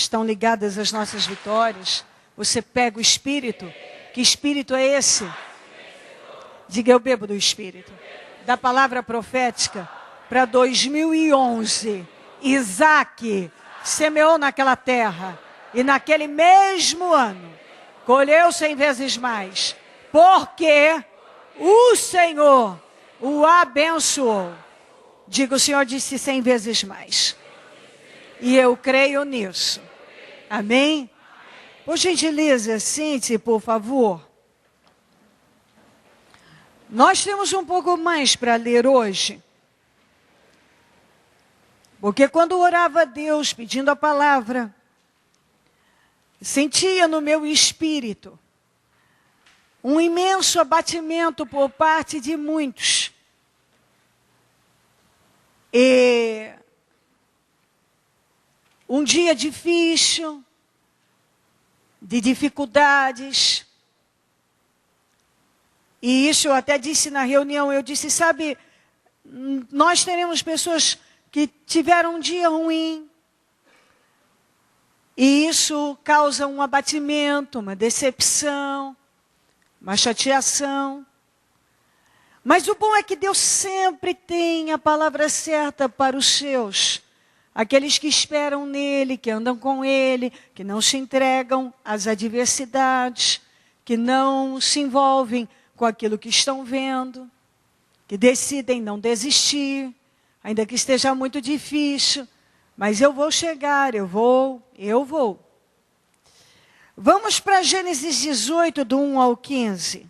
estão ligadas às nossas vitórias. Você pega o Espírito. Que Espírito é esse? Diga, eu bebo do Espírito. Da palavra profética para 2011. Isaac semeou naquela terra. E naquele mesmo ano, colheu 100 vezes mais. Porque o Senhor o abençoou. Diga, o Senhor disse 100 vezes mais. E eu creio nisso. Amém? Por gentileza, sente, por favor. Nós temos um pouco mais para ler hoje. Porque quando orava a Deus pedindo a palavra, sentia no meu espírito um imenso abatimento por parte de muitos. E um dia difícil, de dificuldades. E isso eu até disse na reunião, eu disse, sabe, nós teremos pessoas que tiveram um dia ruim. E isso causa um abatimento, uma decepção, uma chateação. Mas o bom é que Deus sempre tem a palavra certa para os seus. Aqueles que esperam nele, que andam com ele, que não se entregam às adversidades, que não se envolvem com aquilo que estão vendo, que decidem não desistir, ainda que esteja muito difícil. Mas eu vou chegar, eu vou. Vamos para Gênesis 18, do 1 ao 15.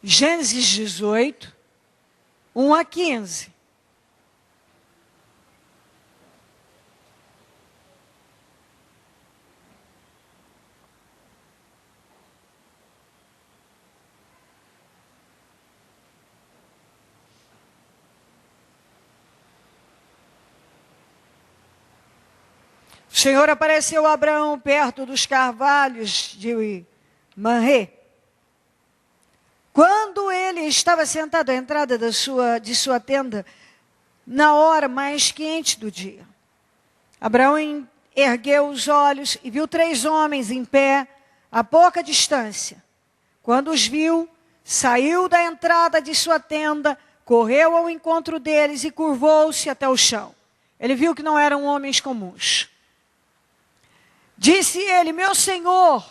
Gênesis 18, 1 a 15. O Senhor apareceu a Abraão perto dos carvalhos de Manré. Quando ele estava sentado à entrada de sua tenda, na hora mais quente do dia, Abraão ergueu os olhos e viu 3 homens em pé, a pouca distância. Quando os viu, saiu da entrada de sua tenda, correu ao encontro deles e curvou-se até o chão. Ele viu que não eram homens comuns. Disse ele, meu senhor,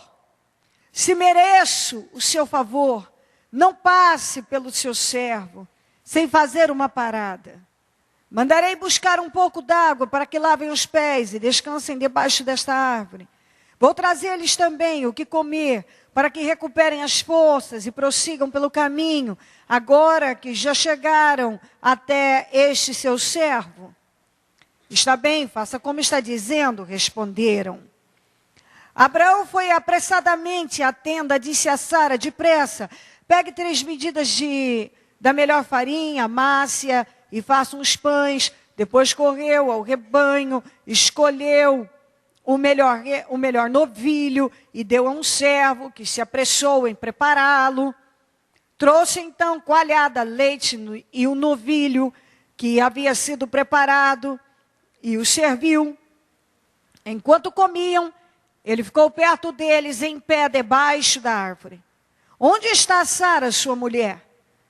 se mereço o seu favor, não passe pelo seu servo, sem fazer uma parada. Mandarei buscar um pouco d'água para que lavem os pés e descansem debaixo desta árvore. Vou trazer-lhes também o que comer, para que recuperem as forças e prossigam pelo caminho, agora que já chegaram até este seu servo. Está bem, faça como está dizendo, responderam. Abraão foi apressadamente à tenda, disse a Sara, depressa, pegue 3 medidas da melhor farinha, amasse-a e faça uns pães. Depois correu ao rebanho, escolheu o melhor novilho e deu a um servo que se apressou em prepará-lo. Trouxe então coalhada, leite e o novilho que havia sido preparado e o serviu. Enquanto comiam, ele ficou perto deles, em pé, debaixo da árvore. Onde está Sara, sua mulher?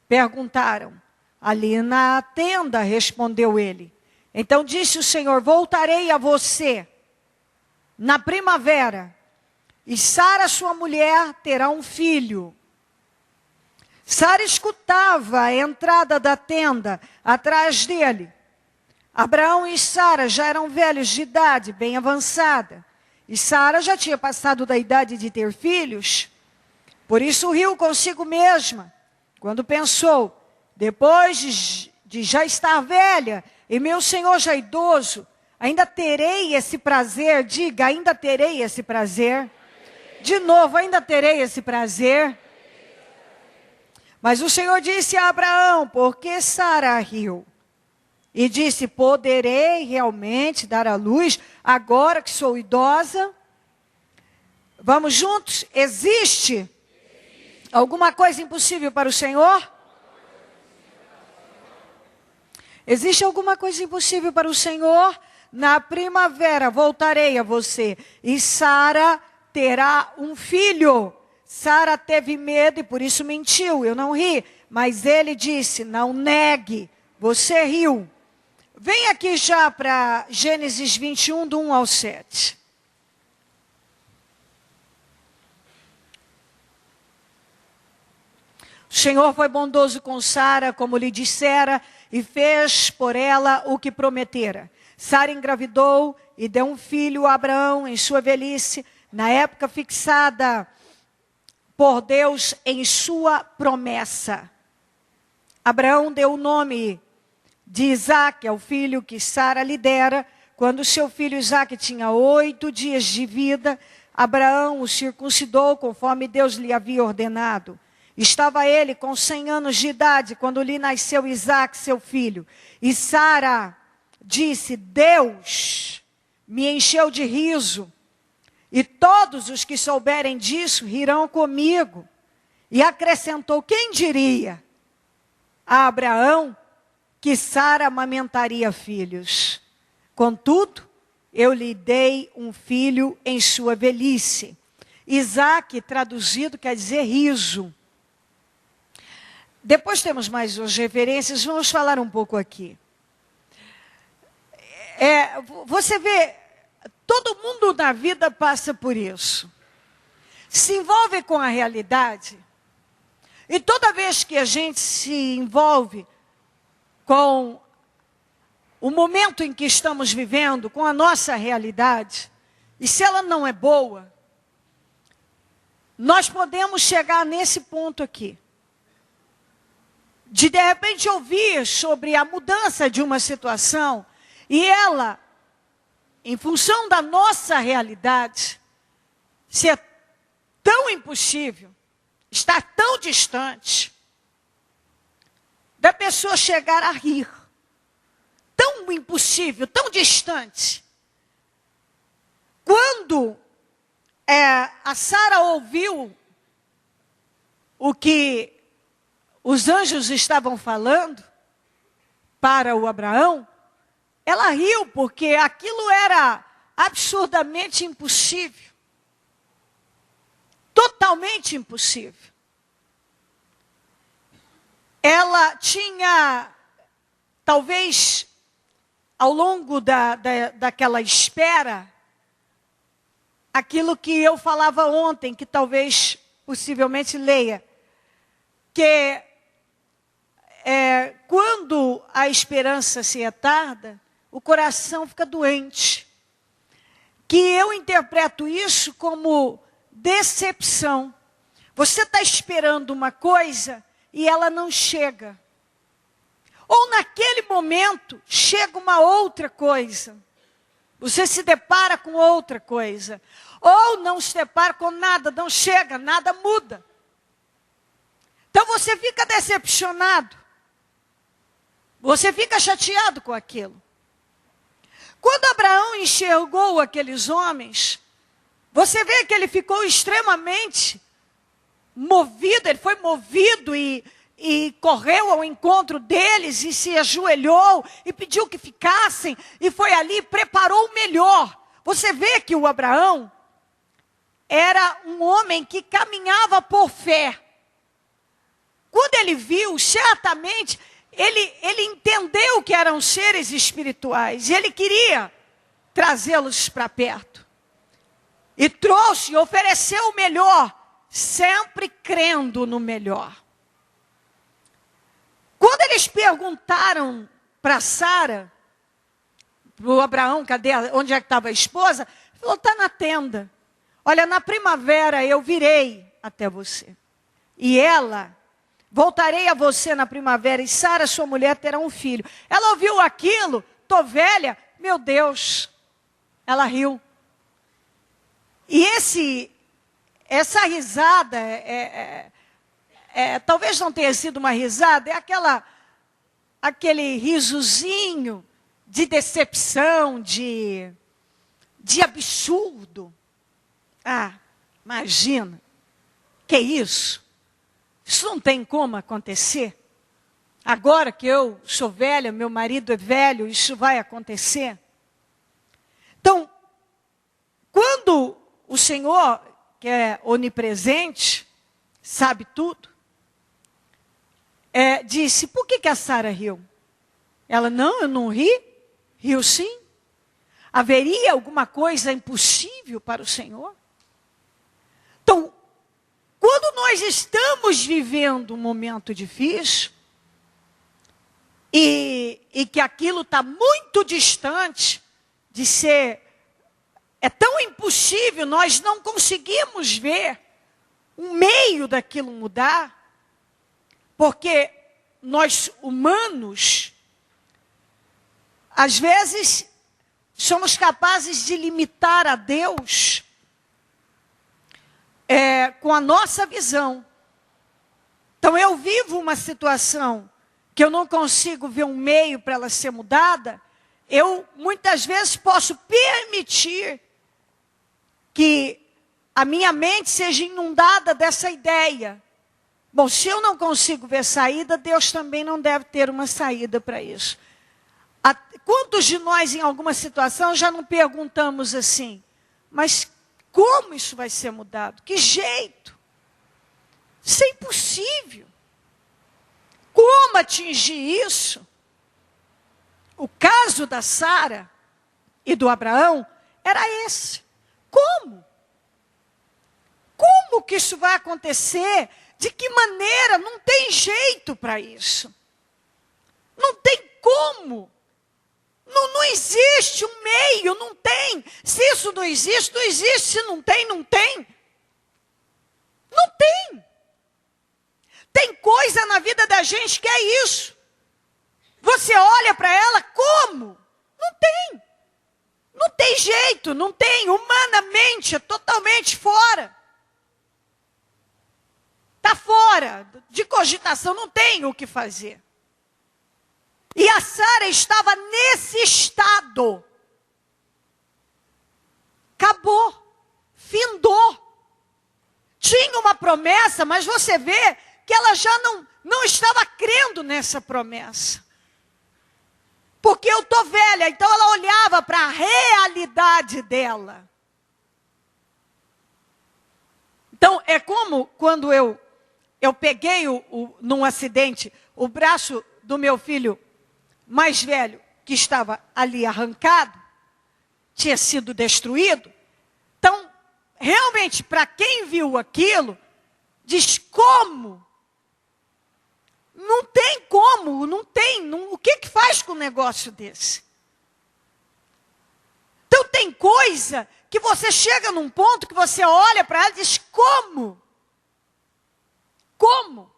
Perguntaram. Ali na tenda, respondeu ele. Então disse o Senhor, voltarei a você na primavera, e Sara, sua mulher, terá um filho. Sara escutava a entrada da tenda atrás dele. Abraão e Sara já eram velhos de idade, bem avançada. E Sara já tinha passado da idade de ter filhos. Por isso riu consigo mesma, quando pensou, depois de já estar velha, e meu senhor já idoso, ainda terei esse prazer, diga, ainda terei esse prazer. De novo, ainda terei esse prazer. Mas o Senhor disse a Abraão, por que Sara riu? E disse, poderei realmente dar à luz, agora que sou idosa? Vamos juntos? Existe alguma coisa impossível para o Senhor? Existe alguma coisa impossível para o Senhor? Na primavera voltarei a você e Sara terá um filho. Sara teve medo e por isso mentiu. Eu não ri, mas ele disse, não negue, você riu. Vem aqui já para Gênesis 21, do 1 ao 7. O Senhor foi bondoso com Sara, como lhe dissera, e fez por ela o que prometera. Sara engravidou e deu um filho a Abraão em sua velhice, na época fixada por Deus em sua promessa. Abraão deu o nome de Isaque ao filho que Sara lhe dera. Quando seu filho Isaque tinha 8 dias de vida, Abraão o circuncidou conforme Deus lhe havia ordenado. Estava ele com 100 anos de idade quando lhe nasceu Isaque, seu filho. E Sara disse, Deus me encheu de riso, e todos os que souberem disso rirão comigo. E acrescentou, quem diria a Abraão que Sara amamentaria filhos? Contudo, eu lhe dei um filho em sua velhice. Isaque, traduzido, quer dizer riso. Depois temos mais umas referências, vamos falar um pouco aqui. Você vê, todo mundo na vida passa por isso. Se envolve com a realidade. E toda vez que a gente se envolve com o momento em que estamos vivendo, com a nossa realidade, e se ela não é boa, nós podemos chegar nesse ponto aqui. De repente ouvir sobre a mudança de uma situação, e ela, em função da nossa realidade, ser tão impossível, estar tão distante, da pessoa chegar a rir. Tão impossível, tão distante. Quando a Sara ouviu o que os anjos estavam falando para o Abraão, ela riu porque aquilo era absurdamente impossível. Totalmente impossível. Ela tinha, talvez, ao longo daquela espera, aquilo que eu falava ontem, que talvez, possivelmente, leia, que quando a esperança se retarda, o coração fica doente. Que eu interpreto isso como decepção. Você está esperando uma coisa e ela não chega. Ou naquele momento chega uma outra coisa. Você se depara com outra coisa. Ou não se depara com nada, não chega, nada muda. Então você fica decepcionado. Você fica chateado com aquilo. Quando Abraão enxergou aqueles homens, você vê que ele ficou extremamente movido, ele foi movido e correu ao encontro deles e se ajoelhou e pediu que ficassem e foi ali e preparou o melhor. Você vê que o Abraão era um homem que caminhava por fé. Quando ele viu, certamente, ele entendeu que eram seres espirituais e ele queria trazê-los para perto. E trouxe e ofereceu o melhor, sempre crendo no melhor. Quando eles perguntaram para Sara, para o Abraão, onde é que estava a esposa? Ele falou, está na tenda. Olha, na primavera eu virei até você. E voltarei a você na primavera, e Sara, sua mulher, terá um filho. Ela ouviu aquilo, estou velha, meu Deus. Ela riu. E essa risada, talvez não tenha sido uma risada, é aquele risozinho de decepção, de absurdo. Ah, imagina, que isso? Isso não tem como acontecer. agora que eu sou velha, meu marido é velho, isso vai acontecer? Então, quando o Senhor, que é onipresente, sabe tudo, disse, por que a Sara riu? Ela, não, eu não ri. Riu sim. Haveria alguma coisa impossível para o Senhor? Então, quando nós estamos vivendo um momento difícil, e que aquilo está muito distante de ser, é tão impossível, nós não conseguimos ver um meio daquilo mudar, porque nós humanos, às vezes, somos capazes de limitar a Deus com a nossa visão. Então eu vivo uma situação que eu não consigo ver um meio para ela ser mudada, eu muitas vezes posso permitir que a minha mente seja inundada dessa ideia. Bom, se eu não consigo ver saída, Deus também não deve ter uma saída para isso. Quantos de nós, em alguma situação, já não perguntamos assim, mas como isso vai ser mudado? Que jeito? Isso é impossível. Como atingir isso? O caso da Sara e do Abraão era esse. Como? Como que isso vai acontecer? De que maneira? Não tem jeito para isso. Não tem como. Não existe um meio, não tem. Se isso não existe, não existe. Se não tem, não tem. Não tem. Tem coisa na vida da gente que é isso. Você olha para ela, como? Não tem. Não tem jeito, não tem. Humanamente, é totalmente fora. Está fora de cogitação, não tem o que fazer. E a Sara estava nesse estado. Acabou. Findou. Tinha uma promessa, mas você vê que ela já não estava crendo nessa promessa. Porque eu estou velha, então ela olhava para a realidade dela. Então, é como quando eu peguei num acidente o braço do meu filho mais velho, que estava ali arrancado, tinha sido destruído. Então, realmente, para quem viu aquilo, diz como? Não tem como, não tem. O que faz com um negócio desse? Então, tem coisa que você chega num ponto que você olha para ela e diz, como? Como?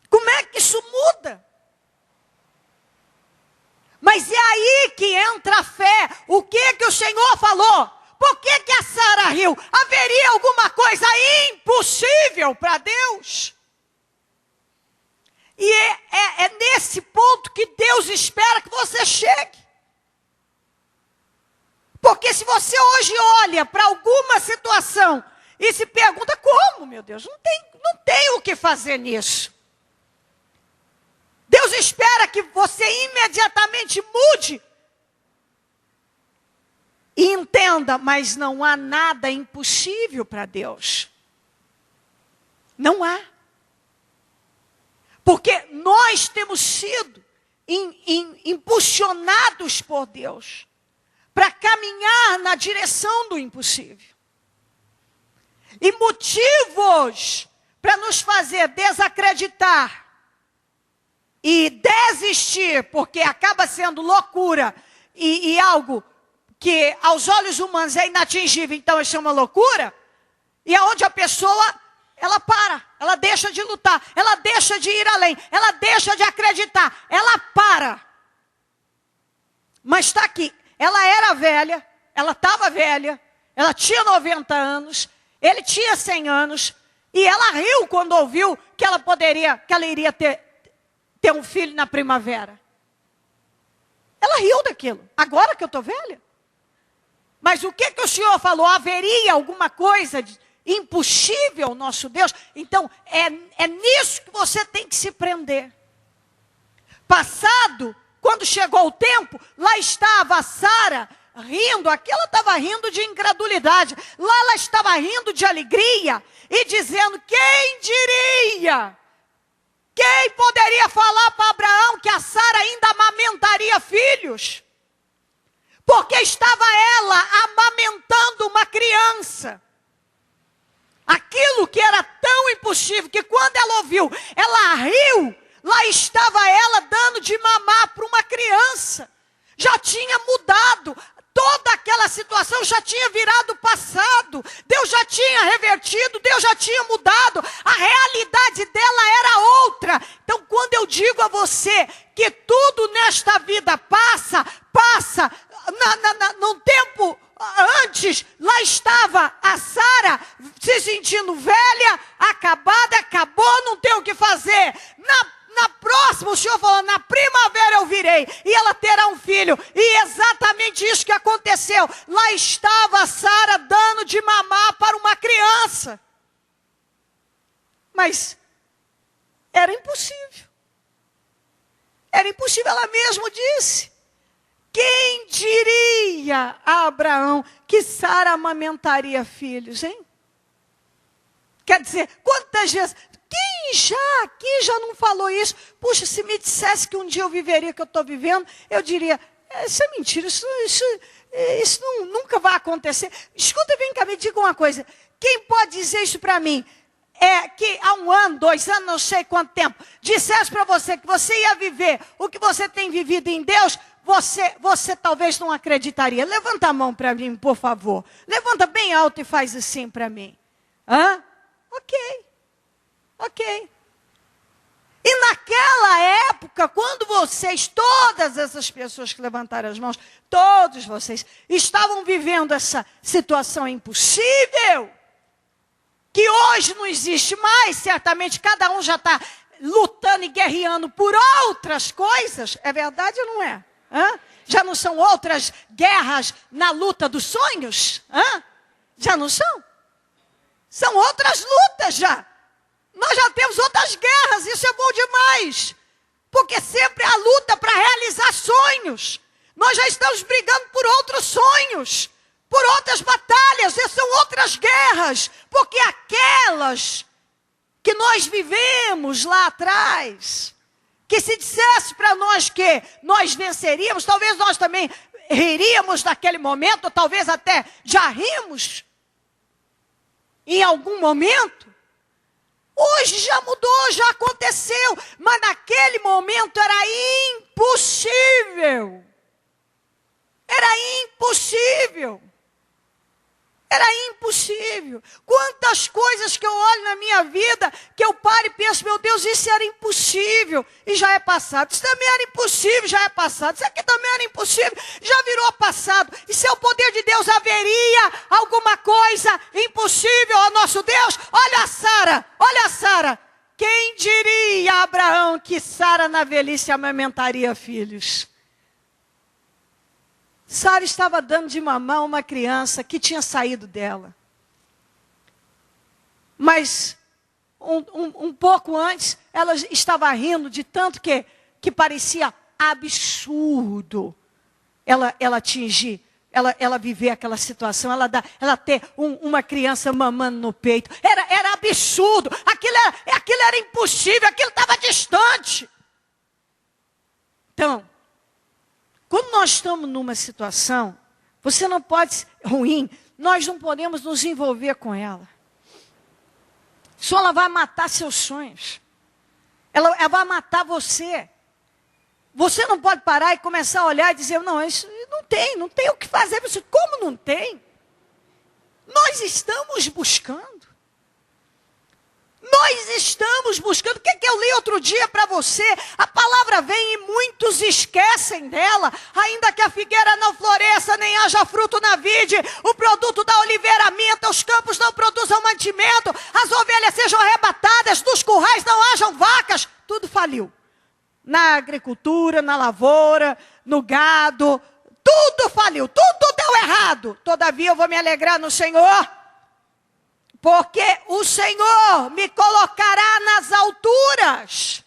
Como é que isso muda? Mas é aí que entra a fé. O que o Senhor falou? Por que a Sara riu? Haveria alguma coisa impossível para Deus? E é nesse ponto que Deus espera que você chegue. Porque se você hoje olha para alguma situação e se pergunta, como, meu Deus? Não tem o que fazer nisso. Deus espera que você imediatamente mude e entenda, mas não há nada impossível para Deus. Não há. Porque nós temos sido impulsionados por Deus para caminhar na direção do impossível. E motivos para nos fazer desacreditar e desistir, porque acaba sendo loucura e algo que aos olhos humanos é inatingível, então isso é uma loucura, e é onde a pessoa, ela para, ela deixa de lutar, ela deixa de ir além, ela deixa de acreditar, ela para. Mas está aqui, ela era velha, ela estava velha, ela tinha 90 anos, ele tinha 100 anos, e ela riu quando ouviu que ela iria ter um filho na primavera. Ela riu daquilo. Agora que eu estou velha. Mas o que o Senhor falou? Haveria alguma coisa impossível ao nosso Deus? Então, é nisso que você tem que se prender. passado, quando chegou o tempo, lá estava Sara rindo, aqui ela estava rindo de incredulidade, lá ela estava rindo de alegria e dizendo: quem diria? Quem poderia falar para Abraão que a Sara ainda amamentaria filhos? Porque estava ela amamentando uma criança. Aquilo que era tão impossível, que quando ela ouviu, ela riu. Lá estava ela dando de mamar para uma criança. Já tinha mudado. Toda aquela situação já tinha virado passado. Deus já tinha revertido, Deus já tinha mudado. A realidade dela era outra. Então, quando eu digo a você que tudo nesta vida passa, num tempo antes, lá estava a Sara se sentindo velha, acabada, acabou, não tem o que fazer. Na próxima, o Senhor falou: na primavera eu virei e ela terá um filho. E exatamente isso que aconteceu. Lá estava a Sara dando de mamar para uma criança. Mas era impossível. Era impossível, ela mesma disse. Quem diria a Abraão que Sara amamentaria filhos, hein? Quer dizer, quantas vezes... Quem aqui já não falou isso? Puxa, se me dissesse que um dia eu viveria o que eu estou vivendo, eu diria: isso é mentira, isso nunca vai acontecer. Escuta, vem cá, me diga uma coisa. Quem pode dizer isso para mim? É que há 1 ano, 2 anos, não sei quanto tempo, dissesse para você que você ia viver o que você tem vivido em Deus, você talvez não acreditaria. Levanta a mão para mim, por favor. Levanta bem alto e faz assim para mim. Hã? Ok. E naquela época, quando todas essas pessoas que levantaram as mãos, todos vocês estavam vivendo essa situação impossível, que hoje não existe mais, certamente cada um já está lutando e guerreando por outras coisas. É verdade ou não é? Hã? Já não são outras guerras na luta dos sonhos? Hã? Já não são? São outras lutas já. Nós já temos outras guerras, isso é bom demais. Porque sempre há luta para realizar sonhos. Nós já estamos brigando por outros sonhos, por outras batalhas, e são outras guerras. Porque aquelas que nós vivemos lá atrás, que se dissesse para nós que nós venceríamos, talvez nós também riríamos naquele momento, ou talvez até já rimos em algum momento. Hoje já mudou, já aconteceu, mas naquele momento era impossível. Era impossível. Era impossível. Quantas coisas que eu olho na minha vida, que eu paro e penso: meu Deus, isso era impossível e já é passado. Isso também era impossível, já é passado. Isso aqui também era impossível, já virou passado. E se é o poder de Deus, haveria alguma coisa impossível ao nosso Deus? Olha a Sara. Quem diria a Abraão que Sara na velhice amamentaria filhos? Sara estava dando de mamar a uma criança que tinha saído dela. Mas um pouco antes, ela estava rindo de tanto que parecia absurdo ela atingir, ela viver aquela situação, ela ter uma criança mamando no peito. Era absurdo, aquilo era impossível, aquilo estava distante. Então, quando nós estamos numa situação, você não pode, ruim, nós não podemos nos envolver com ela. Só ela vai matar seus sonhos. Ela vai matar você. Você não pode parar e começar a olhar e dizer: não, isso não tem o que fazer. Você, como não tem? Nós estamos buscando. Nós estamos buscando. O que eu li outro dia para você? A palavra vem e muitos esquecem dela. Ainda que a figueira não floresça, nem haja fruto na vide, o produto da oliveira minta, os campos não produzam mantimento, as ovelhas sejam arrebatadas, dos currais não hajam vacas. Tudo faliu. Na agricultura, na lavoura, no gado, tudo faliu, tudo deu errado. Todavia eu vou me alegrar no Senhor, porque o Senhor me colocará nas alturas.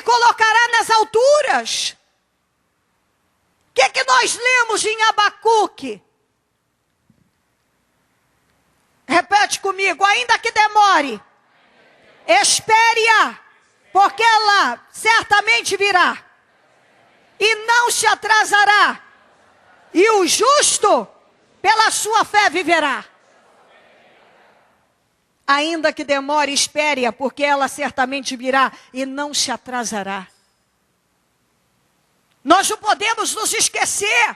colocará nas alturas. O que nós lemos em Abacuque? Repete comigo, ainda que demore, espere-a, porque ela certamente virá, e não se atrasará, e o justo, pela sua fé, viverá. Ainda que demore, espere-a, porque ela certamente virá, e não se atrasará. Nós não podemos nos esquecer.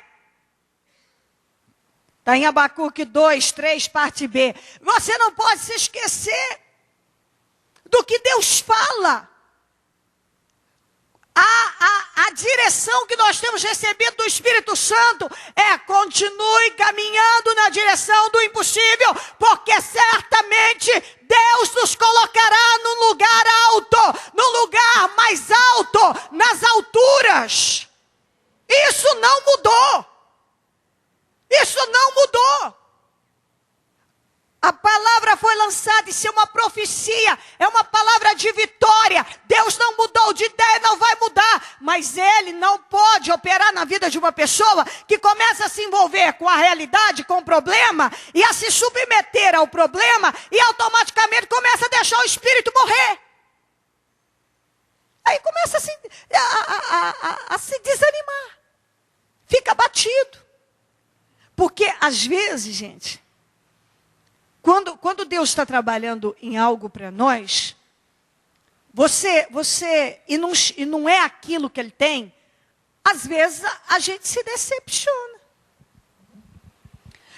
Está em Abacuque 2, 3, parte B. Você não pode se esquecer do que Deus fala. A direção que nós temos recebido do Espírito Santo é: continue caminhando na direção do impossível, porque certamente Deus nos colocará num lugar alto, no lugar mais alto, nas alturas. Isso não mudou. Isso não mudou. A palavra foi lançada, isso é uma profecia, é uma palavra de vitória. Deus não mudou de ideia, não vai mudar. Mas Ele não pode operar na vida de uma pessoa que começa a se envolver com a realidade, com o problema, e a se submeter ao problema, e automaticamente começa a deixar o espírito morrer. Aí começa a se desanimar. Fica abatido. Porque às vezes, gente, quando Deus está trabalhando em algo para nós, e não é aquilo que Ele tem, às vezes a gente se decepciona.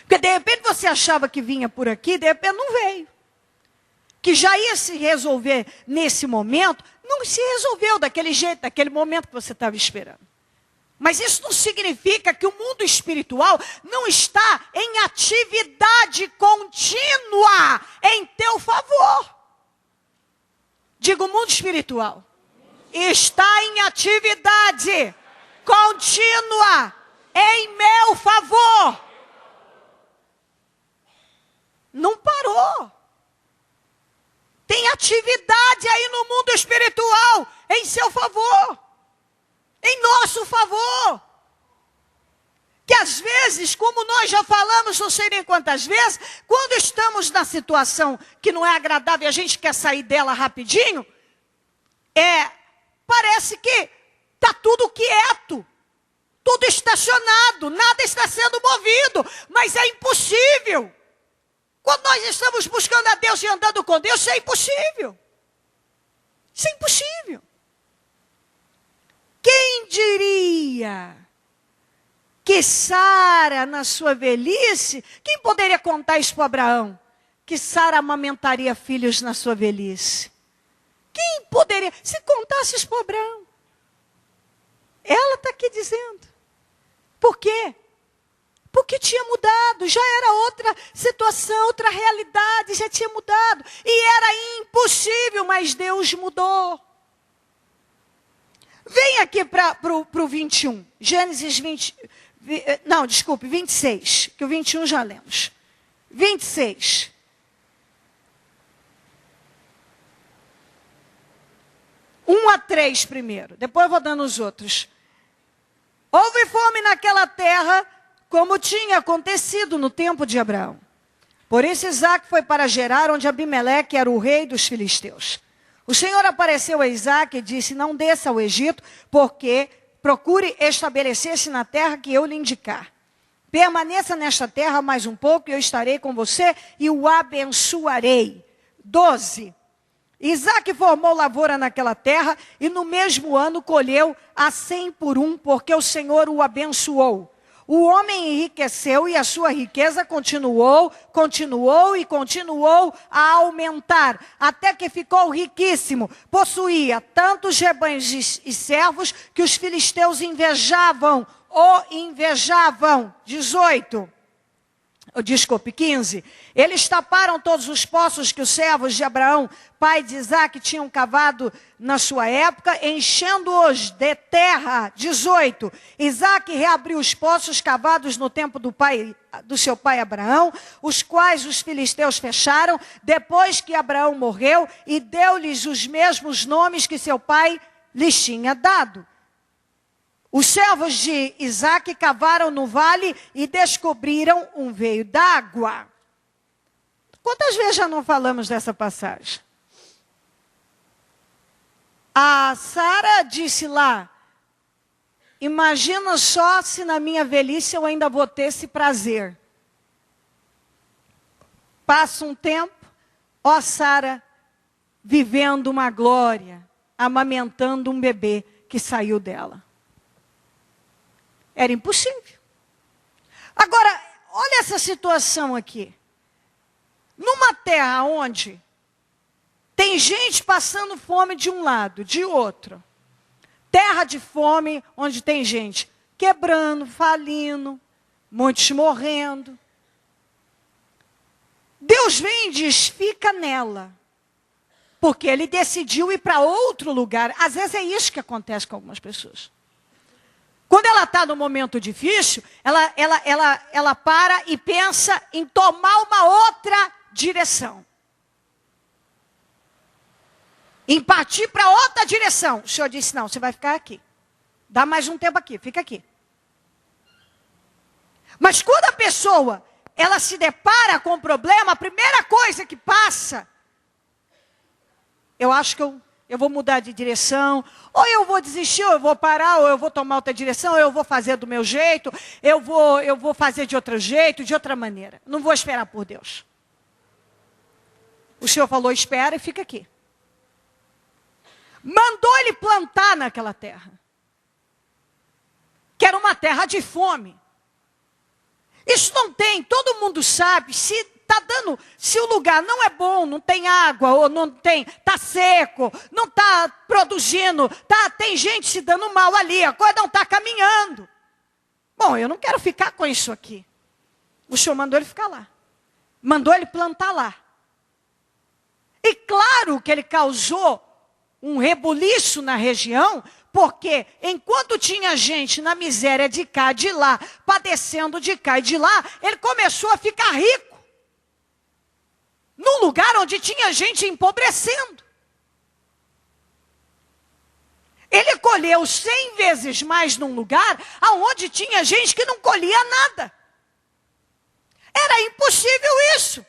Porque de repente você achava que vinha por aqui, de repente não veio. Que já ia se resolver nesse momento, não se resolveu daquele jeito, daquele momento que você estava esperando. Mas isso não significa que o mundo espiritual não está em atividade contínua em teu favor. Digo, o mundo espiritual está em atividade contínua em meu favor. Não parou. Tem atividade aí no mundo espiritual em seu favor. Em nosso favor. Que às vezes, como nós já falamos, não sei nem quantas vezes, quando estamos na situação que não é agradável e a gente quer sair dela rapidinho, parece que está tudo quieto, tudo estacionado, nada está sendo movido, mas é impossível. Quando nós estamos buscando a Deus e andando com Deus, isso é impossível. Isso é impossível. Quem diria que Sara, na sua velhice, quem poderia contar isso para Abraão? Que Sara amamentaria filhos na sua velhice. Quem poderia? Se contasse isso para Abraão. Ela está aqui dizendo. Por quê? Porque tinha mudado, já era outra situação, outra realidade, já tinha mudado. E era impossível, mas Deus mudou. Vem aqui para o 21. Gênesis 26. Que o 21 já lemos. 26. Um a 3 primeiro. Depois eu vou dando os outros. Houve fome naquela terra, como tinha acontecido no tempo de Abraão. Por isso Isaque foi para Gerar, onde Abimeleque era o rei dos filisteus. O Senhor apareceu a Isaque e disse: não desça ao Egito, porque procure estabelecer-se na terra que eu lhe indicar. Permaneça nesta terra mais um pouco e eu estarei com você e o abençoarei. 12. Isaque formou lavoura naquela terra e no mesmo ano colheu a 100 por 1, porque o Senhor o abençoou. O homem enriqueceu e a sua riqueza continuou a aumentar, até que ficou riquíssimo. Possuía tantos rebanhos e servos que os filisteus invejavam. 15. Eles taparam todos os poços que os servos de Abraão, pai de Isaque, tinham cavado na sua época, enchendo-os de terra. 18. Isaque reabriu os poços cavados no tempo do seu pai Abraão, os quais os filisteus fecharam, depois que Abraão morreu, e deu-lhes os mesmos nomes que seu pai lhes tinha dado. Os servos de Isaque cavaram no vale e descobriram um veio d'água. Quantas vezes já não falamos dessa passagem? A Sara disse lá, imagina só se na minha velhice eu ainda vou ter esse prazer. Passa um tempo, ó Sara, vivendo uma glória, amamentando um bebê que saiu dela. Era impossível. Agora, olha essa situação aqui. Numa terra onde tem gente passando fome de um lado, de outro. Terra de fome, onde tem gente quebrando, falindo, muitos morrendo. Deus vem e diz, fica nela. Porque ele decidiu ir para outro lugar. Às vezes é isso que acontece com algumas pessoas. Quando ela está num momento difícil, ela para e pensa em tomar uma outra direção. Em partir para outra direção. O Senhor disse, não, você vai ficar aqui. Dá mais um tempo aqui, fica aqui. Mas quando a pessoa, ela se depara com um problema, a primeira coisa que passa, eu acho que eu vou mudar de direção, ou eu vou desistir, ou eu vou parar, ou eu vou tomar outra direção, ou eu vou fazer do meu jeito, eu vou fazer de outro jeito, de outra maneira. Não vou esperar por Deus. O Senhor falou, espera e fica aqui. Mandou ele plantar naquela terra. Que era uma terra de fome. Isso não tem, todo mundo sabe, se o lugar não é bom, não tem água, ou não tem, está seco, não está produzindo, tem gente se dando mal ali, a coisa não está caminhando. Bom, eu não quero ficar com isso aqui. O Senhor mandou ele ficar lá. Mandou ele plantar lá. E claro que ele causou um rebuliço na região, porque enquanto tinha gente na miséria de cá, de lá, padecendo de cá e de lá, ele começou a ficar rico. Num lugar onde tinha gente empobrecendo. Ele colheu 100 vezes mais num lugar onde tinha gente que não colhia nada. Era impossível isso.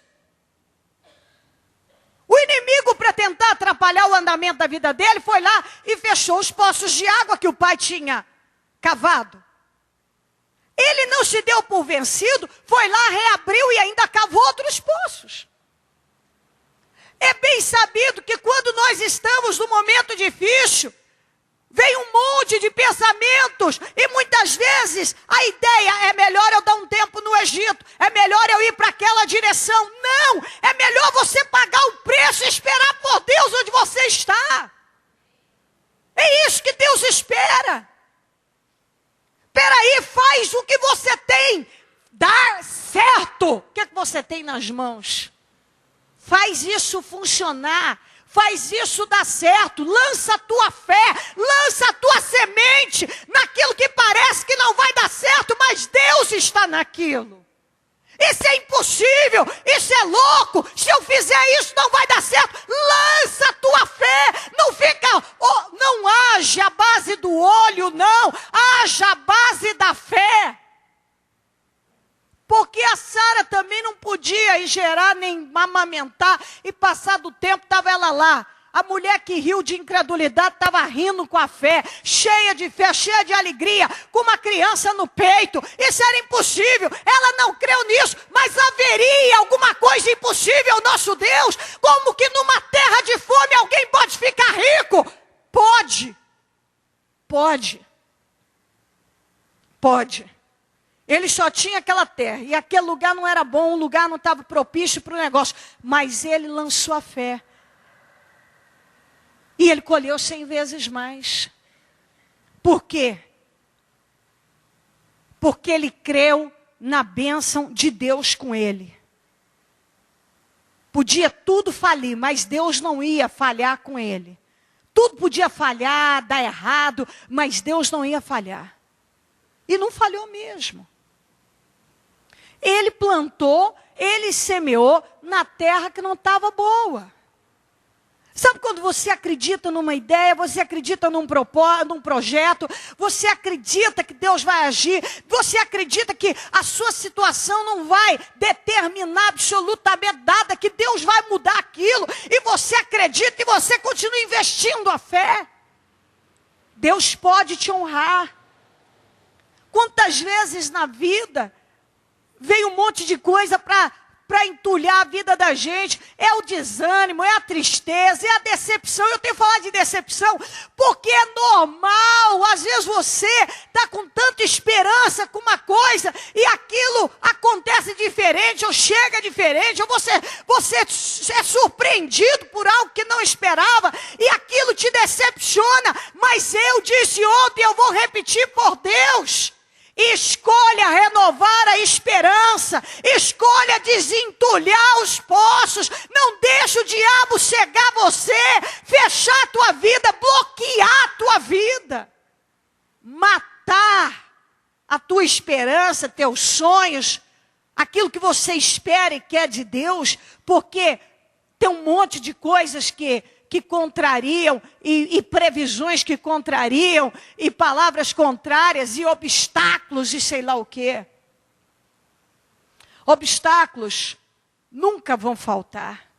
O inimigo, para tentar atrapalhar o andamento da vida dele, foi lá e fechou os poços de água que o pai tinha cavado. Ele não se deu por vencido, foi lá, reabriu e ainda cavou outros poços. É bem sabido que quando nós estamos num momento difícil, vem um monte de pensamentos e muitas vezes a ideia é melhor eu dar um tempo no Egito, é melhor eu ir para aquela direção. Não, é melhor você pagar o preço e esperar por Deus onde você está. É isso que Deus espera. Espera aí, faz o que você tem, dá certo. O que é que você tem nas mãos? Faz isso funcionar. Faz isso dar certo, lança a tua fé, lança a tua semente naquilo que parece que não vai dar certo, mas Deus está naquilo. Isso é impossível, isso é louco, se eu fizer isso não vai dar certo. Lança a tua fé, não fica, não age à base do olho, não, age à base da fé. Porque a Sara também não podia ir gerar nem amamentar. E passado o tempo estava ela lá. A mulher que riu de incredulidade estava rindo com a fé. Cheia de fé, cheia de alegria. Com uma criança no peito. Isso era impossível. Ela não creu nisso. Mas haveria alguma coisa impossível ao nosso Deus. Como que numa terra de fome alguém pode ficar rico? Pode. Pode. Pode. Ele só tinha aquela terra, e aquele lugar não era bom, o lugar não estava propício para o negócio. Mas ele lançou a fé. E ele colheu 100 vezes mais. Por quê? Porque ele creu na bênção de Deus com ele. Podia tudo falir, mas Deus não ia falhar com ele. Tudo podia falhar, dar errado, mas Deus não ia falhar. E não falhou mesmo. Ele plantou, ele semeou na terra que não estava boa. Sabe quando você acredita numa ideia, você acredita num propósito, num projeto, você acredita que Deus vai agir, você acredita que a sua situação não vai determinar absolutamente nada, que Deus vai mudar aquilo, e você acredita e você continua investindo a fé. Deus pode te honrar. Quantas vezes na vida vem um monte de coisa para entulhar a vida da gente, é o desânimo, é a tristeza, é a decepção. Eu tenho que falar de decepção, porque é normal, às vezes você está com tanta esperança com uma coisa, e aquilo acontece diferente, ou chega diferente, ou você é surpreendido por algo que não esperava, e aquilo te decepciona. Mas eu disse ontem, eu vou repetir por Deus: escolha renovar a esperança, escolha desentulhar os poços, não deixe o diabo cegar você, fechar a tua vida, bloquear a tua vida, matar a tua esperança, teus sonhos, aquilo que você espera e quer de Deus, porque tem um monte de coisas que contrariam, e previsões que contrariam, e palavras contrárias, e obstáculos, e sei lá o quê. Obstáculos nunca vão faltar.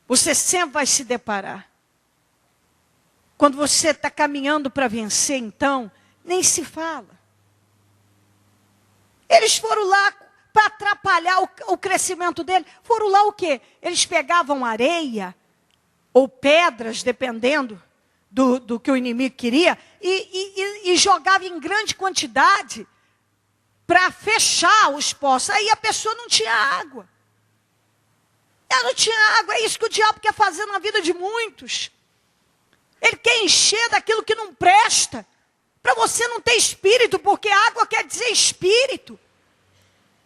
Você sempre vai se deparar. Quando você está caminhando para vencer, então, nem se fala. Eles foram lá para atrapalhar o crescimento dele. Foram lá o quê? Eles pegavam areia, ou pedras, dependendo do que o inimigo queria, e jogava em grande quantidade para fechar os poços. Aí a pessoa não tinha água. Ela não tinha água. É isso que o diabo quer fazer na vida de muitos. Ele quer encher daquilo que não presta, para você não ter espírito, porque água quer dizer espírito.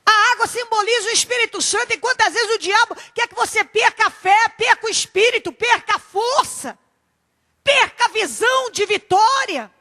A água simboliza o Espírito Santo, e quantas vezes o diabo quer que você perca a fé, perca o espírito, perca a força, perca a visão de vitória.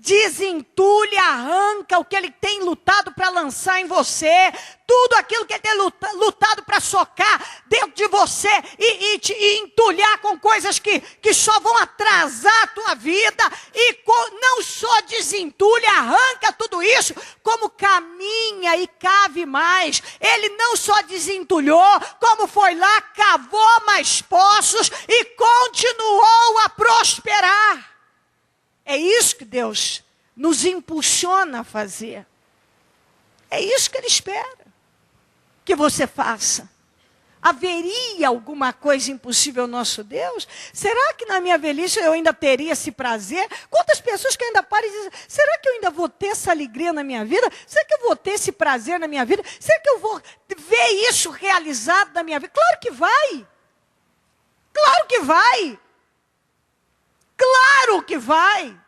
Desentulhe, arranca o que ele tem lutado para lançar em você, tudo aquilo que ele tem lutado para socar dentro de você, e te entulhar com coisas que só vão atrasar a tua vida, e não só desentulhe, arranca tudo isso, como caminha e cave mais. Ele não só desentulhou, como foi lá, cavou mais poços, e continuou a prosperar. É isso que Deus nos impulsiona a fazer. É isso que Ele espera que você faça. Haveria alguma coisa impossível ao nosso Deus? Será que na minha velhice eu ainda teria esse prazer? Quantas pessoas que ainda param e dizem: será que eu ainda vou ter essa alegria na minha vida? Será que eu vou ter esse prazer na minha vida? Será que eu vou ver isso realizado na minha vida? Claro que vai. Claro que vai. Claro que vai.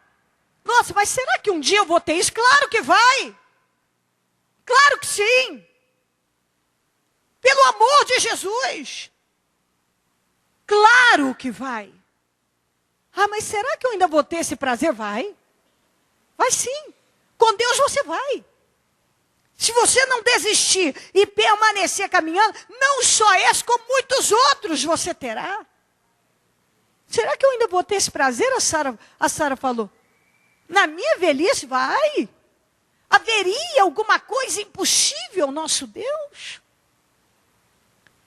Nossa, mas será que um dia eu vou ter isso? Claro que vai. Claro que sim. Pelo amor de Jesus. Claro que vai. Ah, mas será que eu ainda vou ter esse prazer? Vai. Vai sim. Com Deus você vai. Se você não desistir e permanecer caminhando, não só esse, como muitos outros você terá. Será que eu ainda vou ter esse prazer? A Sara falou. Na minha velhice, vai. Haveria alguma coisa impossível ao nosso Deus?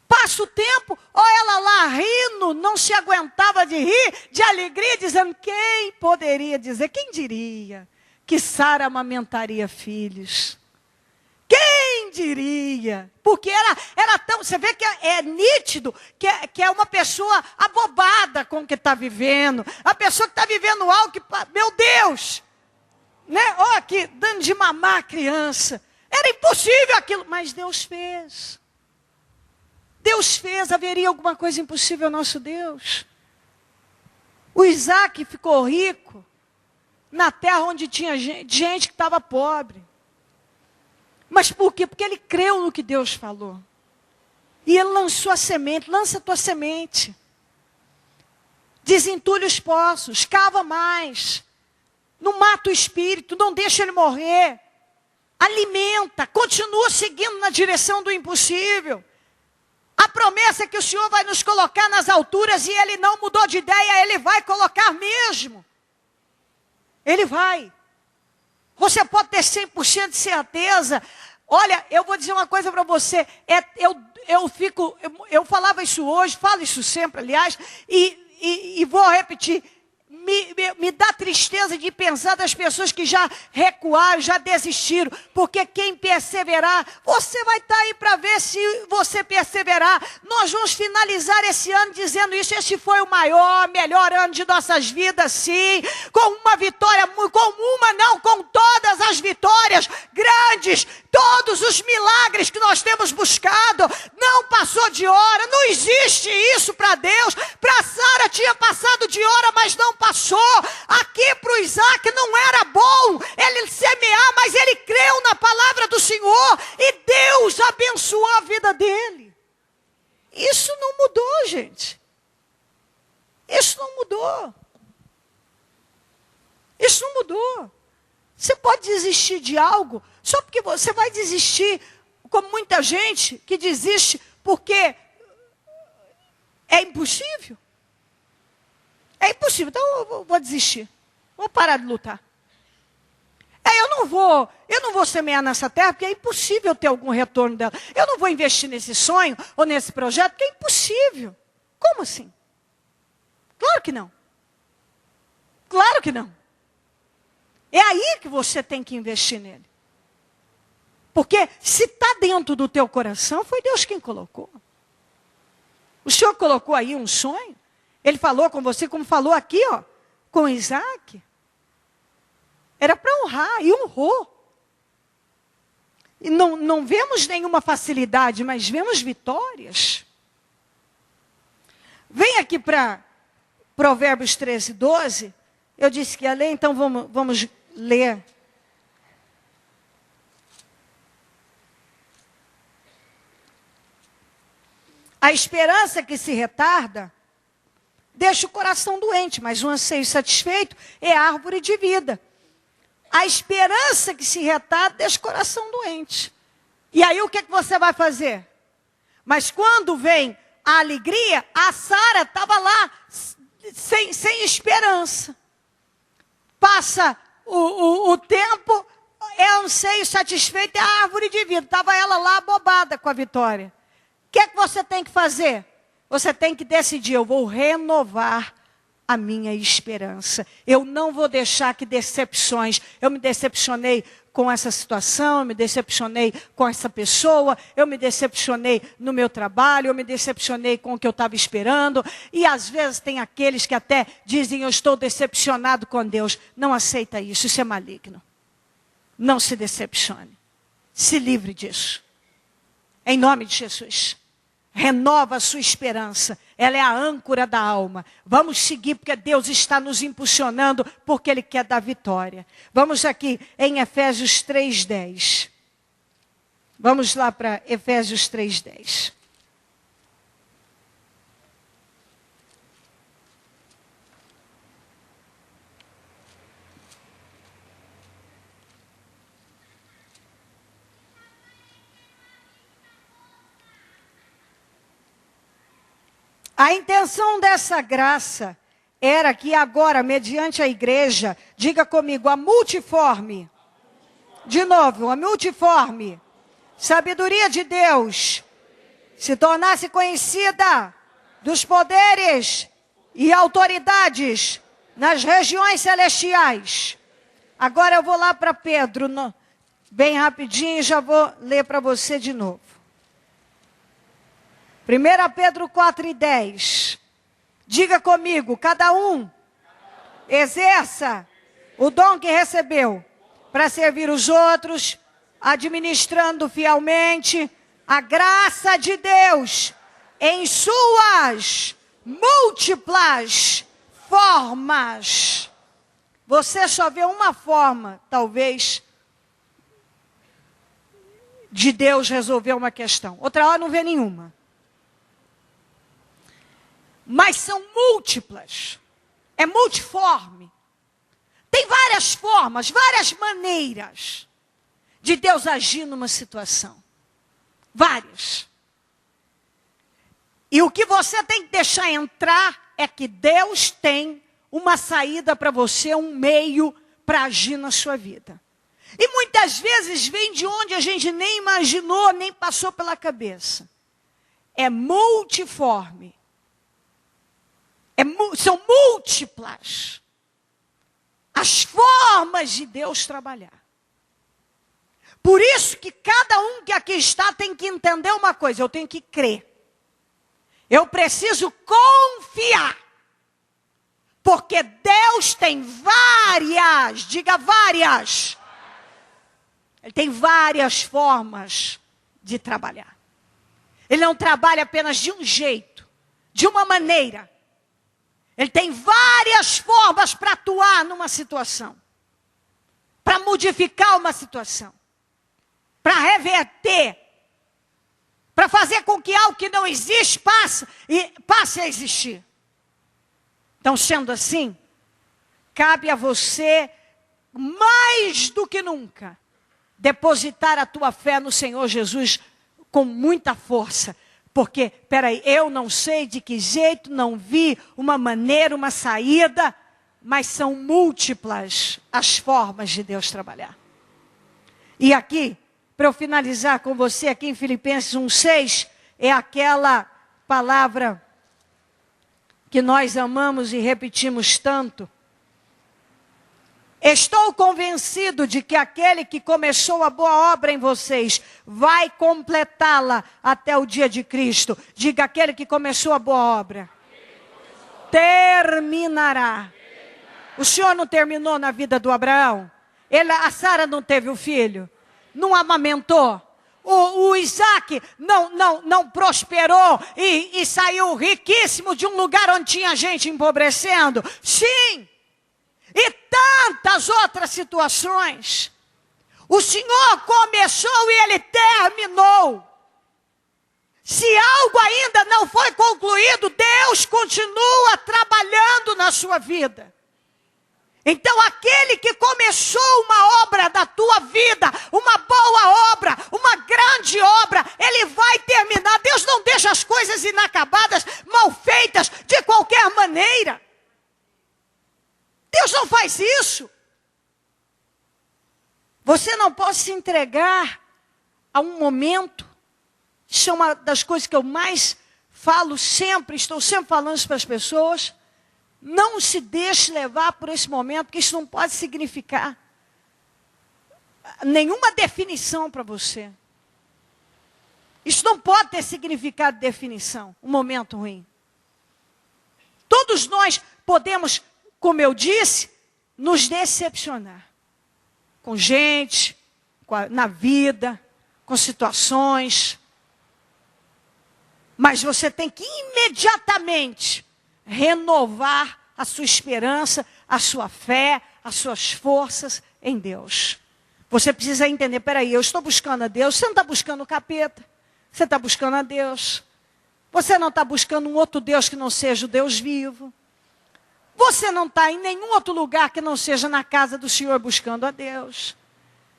Passa o tempo, olha ela lá rindo, não se aguentava de rir, de alegria, dizendo: quem poderia dizer, quem diria que Sara amamentaria filhos? Quem diria? Porque ela tão, você vê que é nítido que é uma pessoa abobada com o que está vivendo. A pessoa que está vivendo algo que, meu Deus, né? Olha aqui, dando de mamar a criança. Era impossível aquilo, mas Deus fez. Deus fez. Haveria alguma coisa impossível ao nosso Deus? O Isaac ficou rico na terra onde tinha gente que estava pobre. Mas por quê? Porque ele creu no que Deus falou. E ele lançou a semente. Lança a tua semente. Desentulhe os poços. Cava mais. Não mata o espírito. Não deixa ele morrer. Alimenta. Continua seguindo na direção do impossível. A promessa é que o Senhor vai nos colocar nas alturas e Ele não mudou de ideia, Ele vai colocar mesmo. Ele vai. Você pode ter 100% de certeza. Olha, eu vou dizer uma coisa para você. Eu falava isso hoje, falo isso sempre, aliás, e vou repetir. Me dá tristeza de pensar das pessoas que já recuaram, já desistiram. Porque quem perseverar, você vai estar aí para ver se você perseverar. Nós vamos finalizar esse ano dizendo isso. Esse foi o melhor ano de nossas vidas, sim. Com uma vitória, com todas as vitórias grandes. Todos os milagres que nós temos buscado. Não passou de hora, não existe isso para Deus. Para Sara tinha passado de hora, mas não passou. Aqui para o Isaac não era bom ele semear, mas ele creu na palavra do Senhor e Deus abençoou a vida dele. Isso não mudou, gente. Isso não mudou. Isso não mudou. Você pode desistir de algo só porque você vai desistir, como muita gente que desiste porque é impossível. É impossível, então eu vou desistir. Vou parar de lutar. Eu não vou semear nessa terra porque é impossível ter algum retorno dela. Eu não vou investir nesse sonho ou nesse projeto porque é impossível. Como assim? Claro que não. Claro que não. É aí que você tem que investir nele. Porque se está dentro do teu coração, foi Deus quem colocou. O Senhor colocou aí um sonho. Ele falou com você, como falou aqui, ó, com Isaac. Era para honrar, e honrou. E não vemos nenhuma facilidade, mas vemos vitórias. Vem aqui para Provérbios 13, 12. Eu disse que ia ler, então vamos ler. A esperança que se retarda deixa o coração doente, mas um anseio satisfeito é árvore de vida. A esperança que se retarda deixa o coração doente. E aí o que você vai fazer? Mas quando vem a alegria, a Sara estava lá sem esperança. Passa o tempo, é anseio satisfeito, é árvore de vida. Estava ela lá abobada com a vitória. O que você tem que fazer? Você tem que decidir, eu vou renovar a minha esperança. Eu não vou deixar que decepções. Eu me decepcionei com essa situação, eu me decepcionei com essa pessoa, eu me decepcionei no meu trabalho, eu me decepcionei com o que eu estava esperando. E às vezes tem aqueles que até dizem, eu estou decepcionado com Deus. Não aceita isso, isso é maligno. Não se decepcione. Se livre disso. Em nome de Jesus. Renova a sua esperança. Ela é a âncora da alma. Vamos seguir porque Deus está nos impulsionando porque Ele quer dar vitória. Vamos aqui em Efésios 3:10. Vamos lá para Efésios 3:10. A intenção dessa graça era que agora, mediante a igreja, diga comigo, a multiforme, de novo, a multiforme, sabedoria de Deus, se tornasse conhecida dos poderes e autoridades nas regiões celestiais. Agora eu vou lá para Pedro, bem rapidinho, e já vou ler para você de novo. 1 Pedro 4:10. Diga comigo, cada um exerça o dom que recebeu para servir os outros, administrando fielmente a graça de Deus em suas múltiplas formas. Você só vê uma forma, talvez, de Deus resolver uma questão. Outra hora não vê nenhuma. Mas são múltiplas. É multiforme. Tem várias formas, várias maneiras de Deus agir numa situação. Várias. E o que você tem que deixar entrar é que Deus tem uma saída para você, um meio para agir na sua vida. E muitas vezes vem de onde a gente nem imaginou, nem passou pela cabeça. É multiforme. São múltiplas as formas de Deus trabalhar. Por isso que cada um que aqui está tem que entender uma coisa, eu tenho que crer. Eu preciso confiar. Porque Deus tem várias, diga várias. Ele tem várias formas de trabalhar. Ele não trabalha apenas de um jeito, de uma maneira. Ele tem várias formas para atuar numa situação. Para modificar uma situação. Para reverter. Para fazer com que algo que não existe passe a existir. Então, sendo assim, cabe a você, mais do que nunca, depositar a tua fé no Senhor Jesus com muita força. Porque, peraí, eu não sei de que jeito, não vi uma maneira, uma saída, mas são múltiplas as formas de Deus trabalhar. E aqui, para eu finalizar com você, aqui em Filipenses 1:6, é aquela palavra que nós amamos e repetimos tanto. Estou convencido de que aquele que começou a boa obra em vocês vai completá-la até o dia de Cristo. Diga, aquele que começou a boa obra terminará. O Senhor não terminou na vida do Abraão? A Sara não teve o filho? Não amamentou? O Isaac não prosperou e saiu riquíssimo de um lugar onde tinha gente empobrecendo? Sim! E tantas outras situações. O Senhor começou e Ele terminou. Se algo ainda não foi concluído, Deus continua trabalhando na sua vida. Então aquele que começou uma obra da tua vida, uma boa obra, uma grande obra, Ele vai terminar. Deus não deixa as coisas inacabadas, mal feitas, de qualquer maneira. Deus não faz isso. Você não pode se entregar a um momento. Isso é uma das coisas que eu mais falo sempre, estou sempre falando isso para as pessoas. Não se deixe levar por esse momento, porque isso não pode significar nenhuma definição para você. Isso não pode ter significado de definição, um momento ruim. Todos nós podemos, como eu disse, nos decepcionar. Com gente, na vida, com situações. Mas você tem que imediatamente renovar a sua esperança, a sua fé, as suas forças em Deus. Você precisa entender, peraí, eu estou buscando a Deus, você não está buscando o capeta, você está buscando a Deus. Você não está buscando um outro Deus que não seja o Deus vivo. Você não está em nenhum outro lugar que não seja na casa do Senhor buscando a Deus.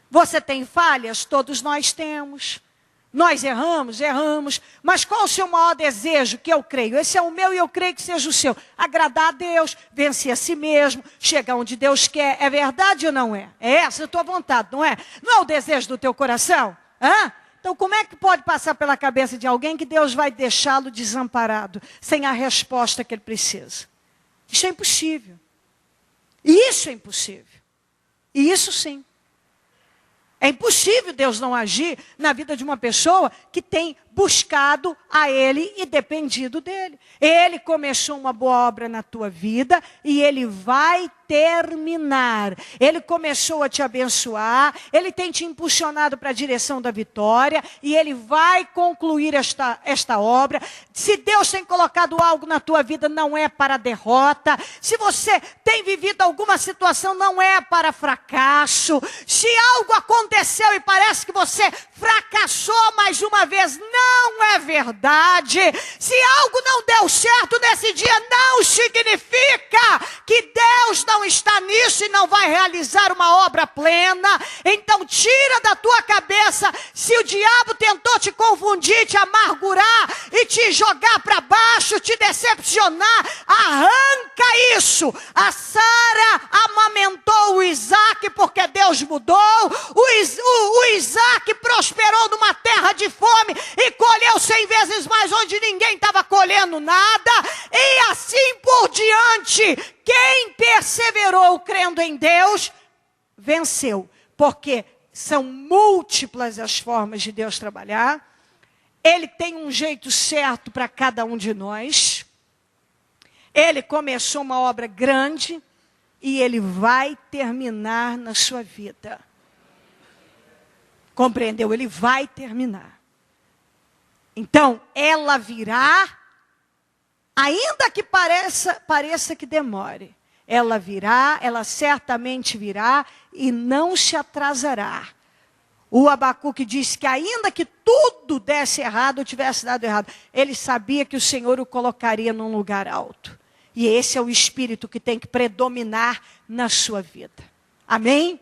Você tem falhas? Todos nós temos. Nós erramos, mas qual o seu maior desejo? Que eu creio, esse é o meu e eu creio que seja o seu. Agradar a Deus, vencer a si mesmo, chegar onde Deus quer. É verdade ou não é? É essa a tua vontade, não é? Não é o desejo do teu coração? Hã? Então como é que pode passar pela cabeça de alguém que Deus vai deixá-lo desamparado, sem a resposta que ele precisa? Isso é impossível. Isso é impossível. E isso sim. É impossível Deus não agir na vida de uma pessoa que tem buscado a Ele e dependido dEle. Ele começou uma boa obra na tua vida e Ele vai terminar. Ele começou a te abençoar, Ele tem te impulsionado para a direção da vitória e Ele vai concluir esta obra. Se Deus tem colocado algo na tua vida, não é para derrota. Se você tem vivido alguma situação, não é para fracasso. Se algo aconteceu e parece que você fracassou mais uma vez, não é verdade. Se algo não deu certo nesse dia, não significa que Deus não está nisso e não vai realizar uma obra plena. Então tira da tua cabeça, se o diabo tentou te confundir, te amargurar e te jogar para impulsionar, arranca isso. A Sara amamentou o Isaac porque Deus mudou. O Isaac prosperou numa terra de fome e colheu 100 vezes mais onde ninguém estava colhendo nada. E assim por diante, quem perseverou crendo em Deus, venceu. Porque são múltiplas as formas de Deus trabalhar. Ele tem um jeito certo para cada um de nós. Ele começou uma obra grande e ele vai terminar na sua vida. Compreendeu? Ele vai terminar. Então, ela virá, ainda que pareça que demore. Ela virá, ela certamente virá e não se atrasará. O Abacuque disse que ainda que tudo desse errado, ou tivesse dado errado, ele sabia que o Senhor o colocaria num lugar alto. E esse é o espírito que tem que predominar na sua vida. Amém?